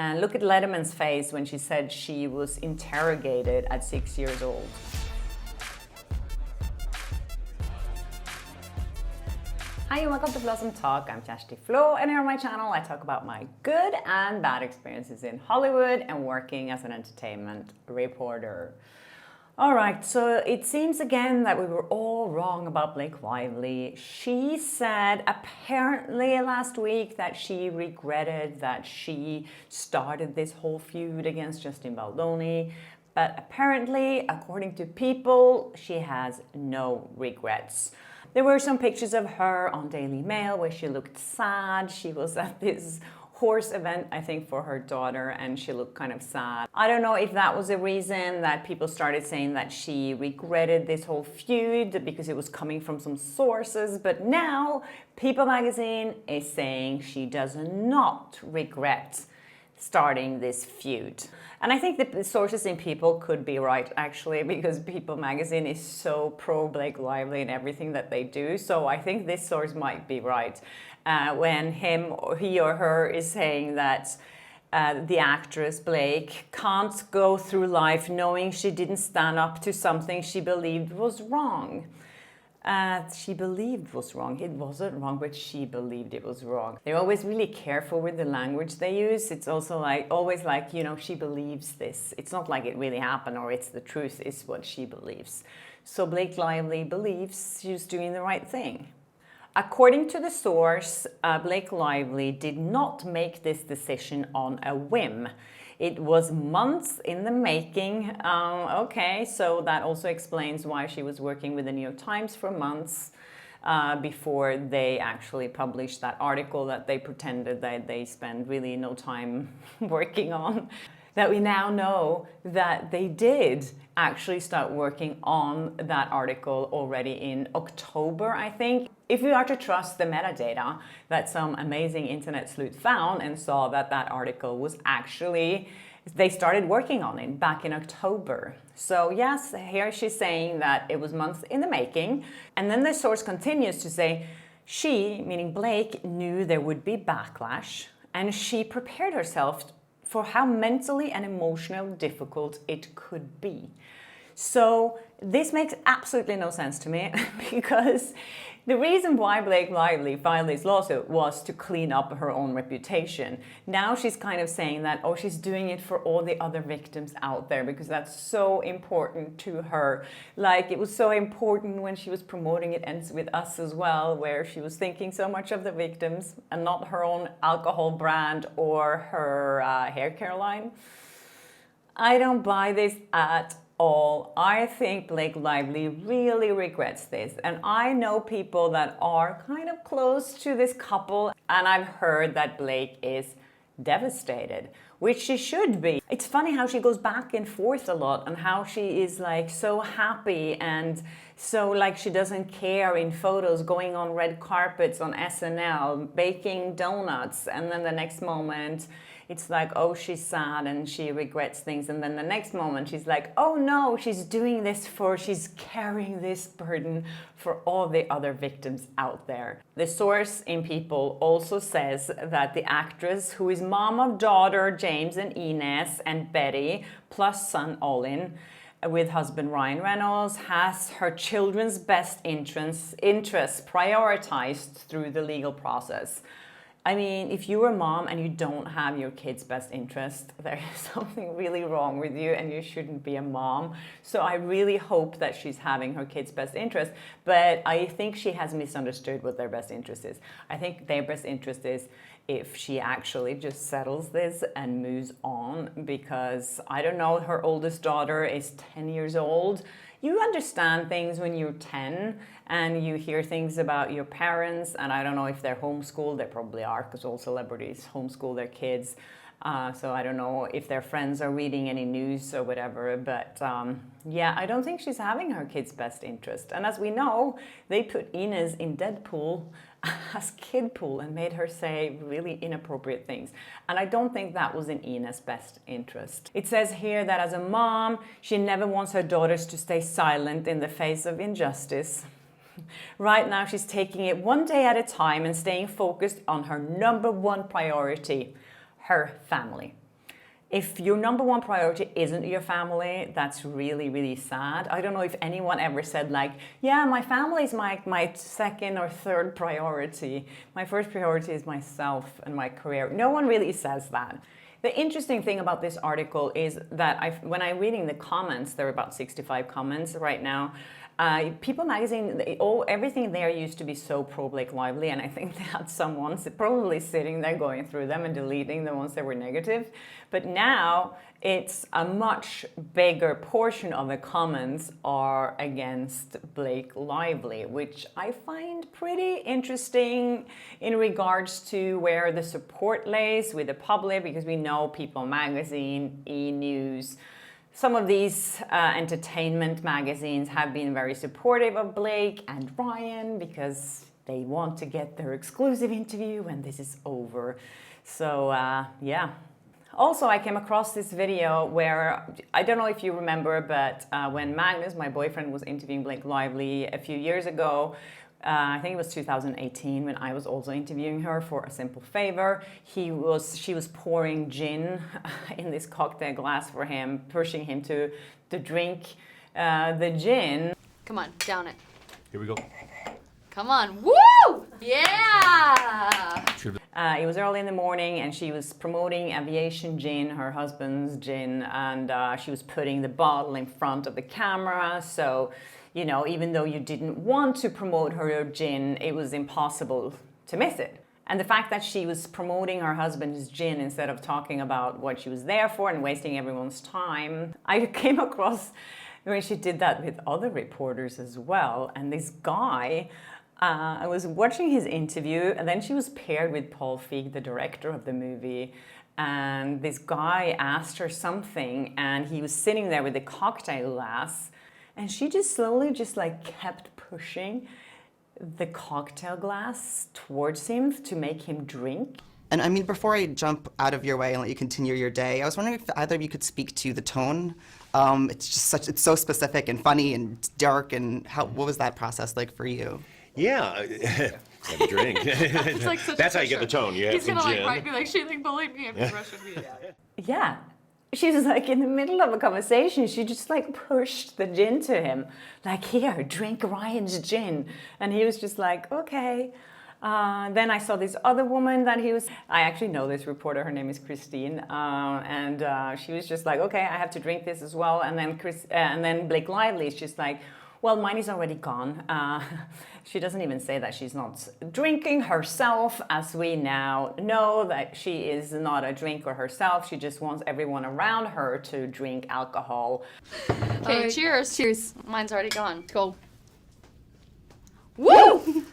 And look at Letterman's face when she said she was interrogated at 6 years old. Hi and welcome to Blossom Talk. I'm Kjersti Flaa, and here on my channel I talk about my good and bad experiences in Hollywood and working as an entertainment reporter. Alright, so it seems again that we were all wrong about Blake Lively. She said apparently last week that she regretted that she started this whole feud against Justin Baldoni. But apparently, according to People, she has no regrets. There were some pictures of her on Daily Mail where she looked sad. She was at this horse event, I think, for her daughter, and she looked kind of sad. I don't know if that was the reason that people started saying that she regretted this whole feud because it was coming from some sources, but now People magazine is saying she does not regret starting this feud. And I think the sources in People could be right, actually, because People magazine is so pro Blake Lively in everything that they do. So I think this source might be right when he or her is saying that the actress Blake can't go through life knowing she didn't stand up to something she believed was wrong. She believed was wrong. It wasn't wrong, but she believed it was wrong. They're always really careful with the language they use. It's also always like, you know, she believes this. It's not like it really happened or it's the truth, it's what she believes. So Blake Lively believes she's doing the right thing. According to the source, Blake Lively did not make this decision on a whim. It was months in the making. Okay, so that also explains why she was working with the New York Times for months before they actually published that article that they pretended that they spent really no time working on. That we now know that they did actually start working on that article already in October, I think. If we are to trust the metadata that some amazing internet sleuth found and saw that that article was actually, they started working on it back in October. So yes, here she's saying that it was months in the making. And then the source continues to say, she, meaning Blake, knew there would be backlash and she prepared herself for how mentally and emotionally difficult it could be. So this makes absolutely no sense to me because the reason why Blake Lively filed this lawsuit was to clean up her own reputation. Now she's kind of saying that, oh, she's doing it for all the other victims out there because that's so important to her. Like, it was so important when she was promoting It Ends With Us as well, where she was thinking so much of the victims and not her own alcohol brand or her hair care line. I don't buy this at all. I think Blake Lively really regrets this, and I know people that are kind of close to this couple, and I've heard that Blake is devastated, which she should be. It's funny how she goes back and forth a lot and how she is like so happy and so like she doesn't care in photos, going on red carpets on SNL, baking donuts, and then the next moment it's like, oh, she's sad and she regrets things. And then the next moment she's like, oh no, she's doing this she's carrying this burden for all the other victims out there. The source in People also says that the actress, who is mom of daughter James and Ines and Betty, plus son Olin, with husband Ryan Reynolds, has her children's best interests prioritized through the legal process. I mean, if you're a mom and you don't have your kid's best interest, there is something really wrong with you and you shouldn't be a mom. So I really hope that she's having her kid's best interest, but I think she has misunderstood what their best interest is. I think their best interest is if she actually just settles this and moves on, because I don't know, her oldest daughter is 10 years old. You understand things when you're 10 and you hear things about your parents, and I don't know if they're homeschooled, they probably are because all celebrities homeschool their kids. So I don't know if their friends are reading any news or whatever, but yeah, I don't think she's having her kid's best interest. And as we know, they put Ines in Deadpool as Kidpool and made her say really inappropriate things. And I don't think that was in Ines' best interest. It says here that as a mom, she never wants her daughters to stay silent in the face of injustice. Right now, she's taking it one day at a time and staying focused on her #1 priority, her family. if your number one priority isn't your family, that's really, really sad. I don't know if anyone ever said like, yeah, my family is my second or third priority. My first priority is myself and my career. No one really says that. The interesting thing about this article is that when I'm reading the comments, there are about 65 comments right now. People Magazine, everything there used to be so pro-Blake Lively, and I think they had someone probably sitting there going through them and deleting the ones that were negative. But now it's a much bigger portion of the comments are against Blake Lively, which I find pretty interesting in regards to where the support lays with the public, because we know People Magazine, E! News, some of these entertainment magazines have been very supportive of Blake and Ryan because they want to get their exclusive interview when this is over. So yeah. Also, I came across this video where, I don't know if you remember, but when Magnus, my boyfriend, was interviewing Blake Lively a few years ago, I think it was 2018 when I was also interviewing her for A Simple Favor. She was pouring gin in this cocktail glass for him, pushing him to drink the gin. Come on, down it. Here we go. Come on, woo! Yeah! It was early in the morning and she was promoting Aviation Gin, her husband's gin, and she was putting the bottle in front of the camera. So, you know, even though you didn't want to promote her gin, it was impossible to miss it. And the fact that she was promoting her husband's gin instead of talking about what she was there for and wasting everyone's time, I came across when she did that with other reporters as well. And this guy, I was watching his interview, and then she was paired with Paul Feig, the director of the movie. And this guy asked her something, and he was sitting there with a cocktail glass. And she just slowly kept pushing the cocktail glass towards him to make him drink. And I mean, before I jump out of your way and let you continue your day, I was wondering if either of you could speak to the tone. It's so specific and funny and dark, and what was that process like for you? Yeah, have a drink. It's like That's how you get the tone. You have He's some gonna gin. like be like, she like bullied me and just rush me. Yeah. She was like in the middle of a conversation, she just like pushed the gin to him. Like, here, drink Ryan's gin. And he was just like, okay. Then I saw this other woman that I actually know this reporter, her name is Christine. And she was just like, okay, I have to drink this as well. And then Blake Lively is just like, well, mine is already gone. She doesn't even say that she's not drinking herself, as we now know that she is not a drinker herself. She just wants everyone around her to drink alcohol. Okay, cheers. Cheers. Mine's already gone. Go. Woo!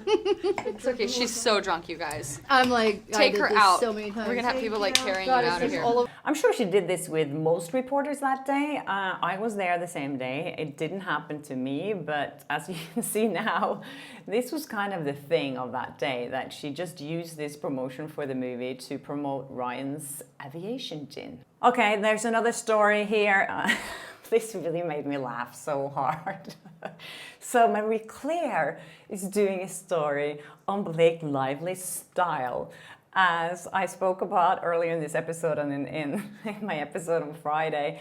It's okay, she's so drunk, you guys. I'm like, take her this out. So many times. We're gonna have people like carrying you out of here. I'm sure she did this with most reporters that day. I was there the same day. It didn't happen to me, but as you can see now, this was kind of the thing of that day, that she just used this promotion for the movie to promote Ryan's Aviation Gin. Okay, there's another story here. This really made me laugh so hard. So Marie Claire is doing a story on Blake Lively's style. As I spoke about earlier in this episode and in my episode on Friday,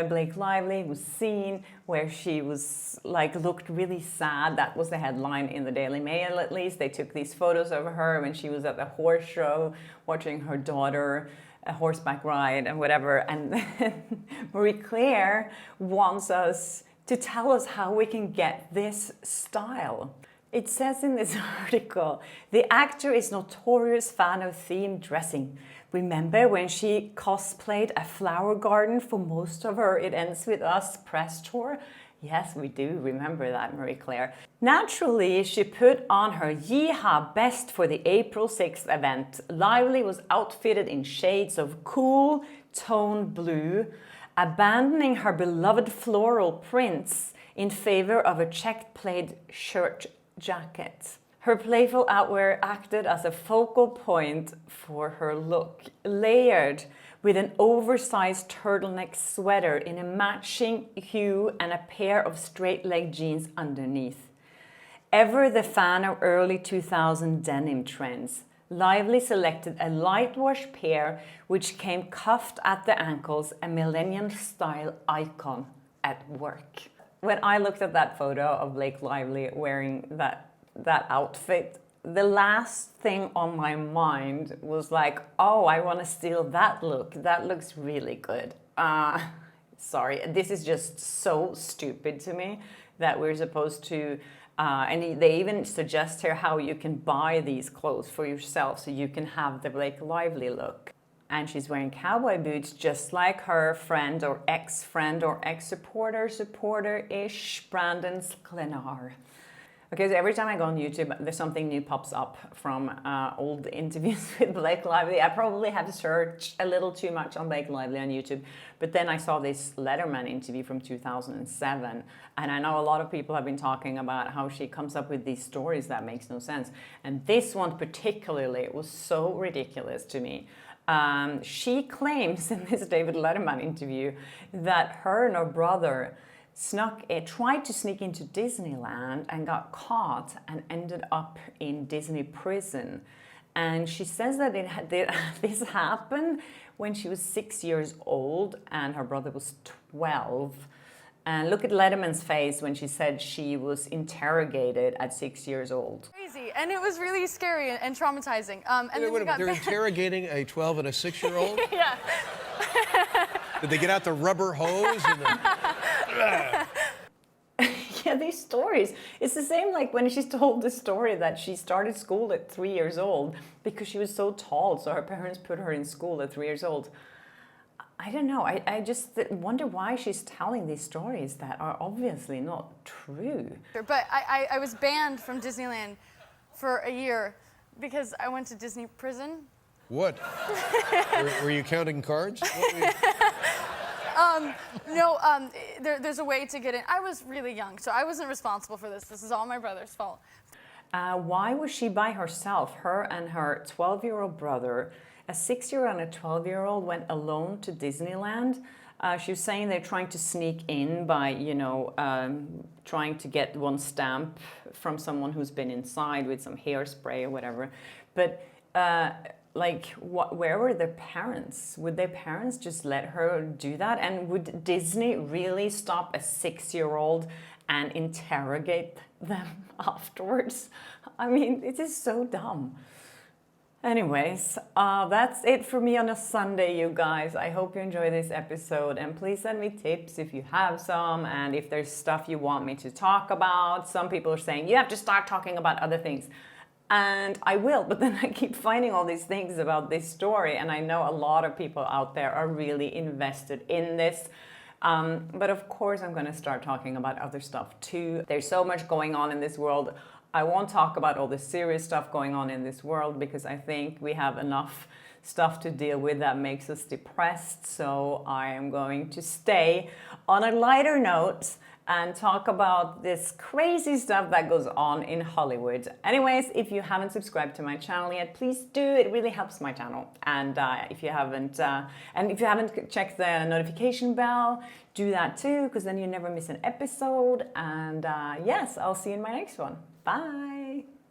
Blake Lively was seen where she was looked really sad. That was the headline in the Daily Mail, at least. They took these photos of her when she was at the horse show watching her daughter a horseback ride and whatever. And then Marie Claire wants us to tell us how we can get this style. It says in this article, the actor is notorious fan of themed dressing. Remember when she cosplayed a flower garden for most of her It Ends With Us press tour? Yes, we do remember that, Marie Claire. Naturally, she put on her Yeehaw best for the April 6th event. Lively was outfitted in shades of cool tone blue, abandoning her beloved floral prints in favor of a checked plaid shirt jacket. Her playful outwear acted as a focal point for her look, layered with an oversized turtleneck sweater in a matching hue and a pair of straight-leg jeans underneath. Ever the fan of early 2000 denim trends, Lively selected a light wash pair which came cuffed at the ankles, a millennial-style icon at work. When I looked at that photo of Blake Lively wearing that outfit, the last thing on my mind was like, oh, I want to steal that look. That looks really good. Sorry, this is just so stupid to me that we're supposed to, and they even suggest here how you can buy these clothes for yourself so you can have the Blake Lively look. And she's wearing cowboy boots just like her friend or ex-supporter-ish, Brandon Sklenar. Okay, so every time I go on YouTube, there's something new pops up from old interviews with Blake Lively. I probably have searched a little too much on Blake Lively on YouTube, but then I saw this Letterman interview from 2007, and I know a lot of people have been talking about how she comes up with these stories that makes no sense. And this one particularly was so ridiculous to me. She claims in this David Letterman interview that her and her brother tried to sneak into Disneyland and got caught and ended up in Disney prison. And she says that this happened when she was 6 years old and her brother was 12. And look at Letterman's face when she said she was interrogated at 6 years old. Crazy, and it was really scary and traumatizing. And then we got they're interrogating a 12 and a 6-year-old? Yeah. Did they get out the rubber hose? Yeah, these stories. It's the same like when she's told the story that she started school at 3 years old because she was so tall, so her parents put her in school at 3 years old. I don't know. I just wonder why she's telling these stories that are obviously not true. But I was banned from Disneyland for a year because I went to Disney prison. What? Were you counting cards? No, there's a way to get in. I was really young, so I wasn't responsible for this. This is all my brother's fault. Why was she by herself? Her and her 12-year-old brother, a 6-year-old and a 12-year-old went alone to Disneyland. She was saying they're trying to sneak in by, trying to get one stamp from someone who's been inside with some hairspray or whatever. But where were their parents? Would their parents just let her do that? And would Disney really stop a 6-year-old and interrogate them afterwards? I mean, it is so dumb. Anyways, that's it for me on a Sunday, you guys. I hope you enjoy this episode, and please send me tips if you have some, and if there's stuff you want me to talk about. Some people are saying you have to start talking about other things. And I will, but then I keep finding all these things about this story, and I know a lot of people out there are really invested in this. But of course, I'm going to start talking about other stuff too. There's so much going on in this world. I won't talk about all the serious stuff going on in this world because I think we have enough stuff to deal with that makes us depressed. So I am going to stay on a lighter note and talk about this crazy stuff that goes on in Hollywood. Anyways, if you haven't subscribed to my channel yet, please do. It really helps my channel. And if you haven't checked the notification bell, do that too, because then you never miss an episode. And yes, I'll see you in my next one. Bye.